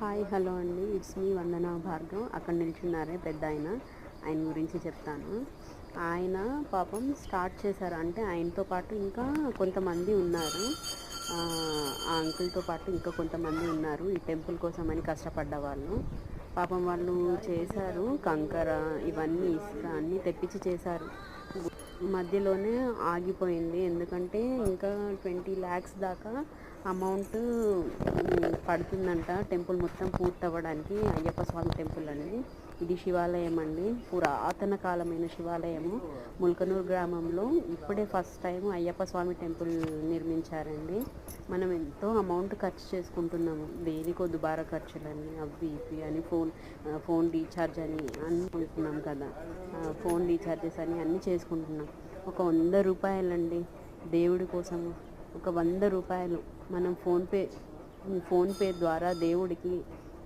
Hi hello అండి, it's me వందన భార్గవ్. అక్కడ నిల్చున్నారే పెద్ద ఆయన గురించి చెప్తాను. ఆయన పాపం స్టార్ట్ చేశారు అంటే ఆయనతో పాటు ఇంకా కొంతమంది ఉన్నారు. ఆ అంకుల్తో పాటు ఇంకా కొంతమంది ఉన్నారు ఈ టెంపుల్ కోసం అని కష్టపడ్డ వాళ్ళు. పాపం వాళ్ళు చేశారు, కంకర ఇవన్నీ ఇసుక అన్నీ తెప్పించి చేశారు. మధ్యలోనే ఆగిపోయింది, ఎందుకంటే ఇంకా 20 lakhs దాకా అమౌంట్ పడుతుందంట టెంపుల్ మొత్తం పూర్తి అవ్వడానికి. అయ్యప్ప స్వామి టెంపుల్ అనేది ఇది శివాలయం అండి, పురాతన కాలమైన శివాలయము. ముల్కనూరు గ్రామంలో ఇప్పుడే ఫస్ట్ టైం అయ్యప్ప స్వామి టెంపుల్ నిర్మించారండి. మనం ఎంతో అమౌంట్ ఖర్చు చేసుకుంటున్నాము, దేనికో దుబారా ఖర్చులని అవి ఇవి అని ఫోన్ రీఛార్జ్ అని అనుకుంటున్నాం కదా, ఫోన్ రీఛార్జెస్ అని అన్నీ చేసుకుంటున్నాం. ఒక 100 రూపాయలండి దేవుడి కోసము, ఒక 100 రూపాయలు మనం ఫోన్పే ద్వారా దేవుడికి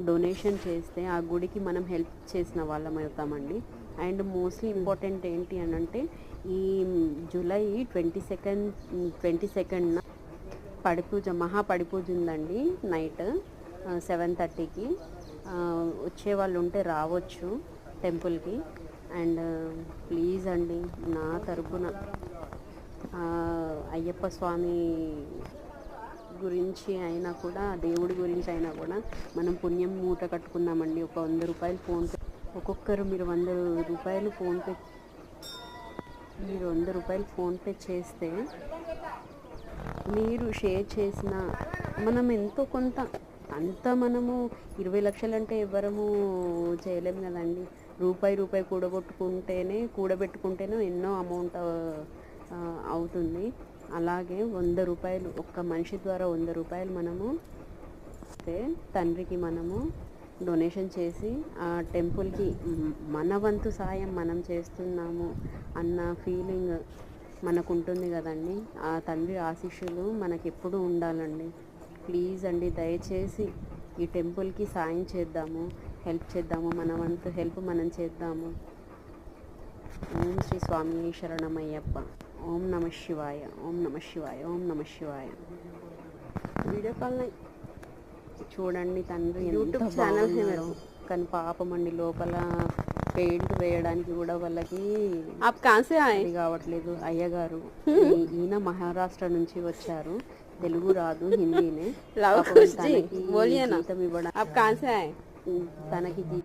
డొనేషన్ చేస్తే ఆ గుడికి మనం హెల్ప్ చేసిన వాళ్ళం అవుతామండి. అండ్ మోస్ట్లీ ఇంపార్టెంట్ ఏంటి అని అంటే, ఈ జూలై 22nd పడిపూజ, మహాపడిపూజ ఉందండి. నైట్ 7:30కి వచ్చే వాళ్ళు ఉంటే రావచ్చు టెంపుల్కి. అండ్ ప్లీజ్ అండి, నా తరపున అయ్యప్ప స్వామి గురించి అయినా కూడా, దేవుడి గురించి అయినా కూడా మనం పుణ్యం మూట కట్టుకుందామండి. ఒక 100 రూపాయలు ఫోన్పే, ఒక్కొక్కరు మీరు 100 రూపాయలు ఫోన్పే చేస్తే, మీరు షేర్ చేసిన మనం ఎంతో కొంత, అంత మనము 20 లక్షలు అంటే ఎవ్వరము చేయలేము కదండి. రూపాయి కూడబెట్టుకుంటేనే ఎన్నో అమౌంట్ అవుతుంది. అలాగే 100 రూపాయలు ఒక్క మనిషి ద్వారా 100 రూపాయలు మనము తండ్రికి మనము డొనేషన్ చేసి ఆ టెంపుల్కి మన వంతు సాయం మనం చేస్తున్నాము అన్న ఫీలింగ్ మనకు ఉంటుంది కదండి. ఆ తండ్రి ఆశీస్సులు మనకి ఎప్పుడూ ఉండాలండి. ప్లీజ్ అండి, దయచేసి ఈ టెంపుల్కి సాయం చేద్దాము, హెల్ప్ చేద్దాము, మన వంతు హెల్ప్ మనం చేద్దాము. ఓం శ్రీ స్వామి శరణమయ్యప్ప. ఓం నమ శివాయ, ఓం నమ శివాయ, ఓం నమ శివాయ. వీడియో కాల్ చూడండి, తండ్రి యూట్యూబ్ ఛానల్ కానీ పాపం అండి, లోపల పెయింట్ వేయడానికి కూడా వాళ్ళకి కావట్లేదు. అయ్యగారు ఈయన మహారాష్ట్ర నుంచి వచ్చారు, తెలుగు రాదు, హిందీనే. జీతం ఇవ్వడానికి తనకి జీతం